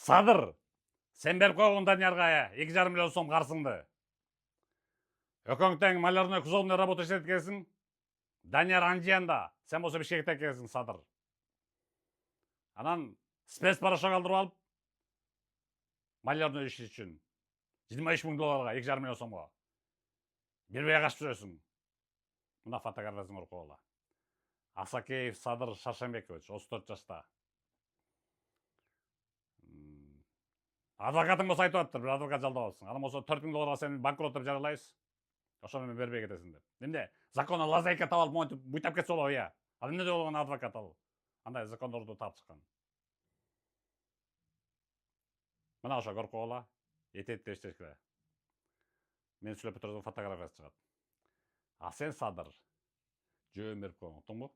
Садыр, сен беріп қойғын Даниярға 2,5 миллион сом қарсыңды. Өкөң тең малярный кузовный работа işletkенсің. Данияр анжиянда, сен болса Бишкекте келсің, Садыр. Анан спецпорошок алдырып алып, малярный иш үчүн 23 000 долларга, 2,5 миллион сомго. Бербей качып жүрөсүң. Мына фотографиясын көрүп койгула. Асакеев Садыр Шаршембекович, 34 жашта. Адвокатың болса айтып атыр, бір адвокат жалдап алсың. Анан болса 4 000 долларга сени банкрот деп жаралайбыз. Ошону мен бербей кетесиң деп. Эмне? Законно лазейка таап алып, монтип буйтап кетсе болобу, я. Ал эмне деп болгон адвокат ал? Андай закондорду таап чыккан. Мына ошо көрүп койгула. Этепте иштешке. Мен сүйлөп турган фотографиясы чыгат. А сен Садыр жөн берип койгон, уктуңбу?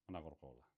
Мына көрүп койгула.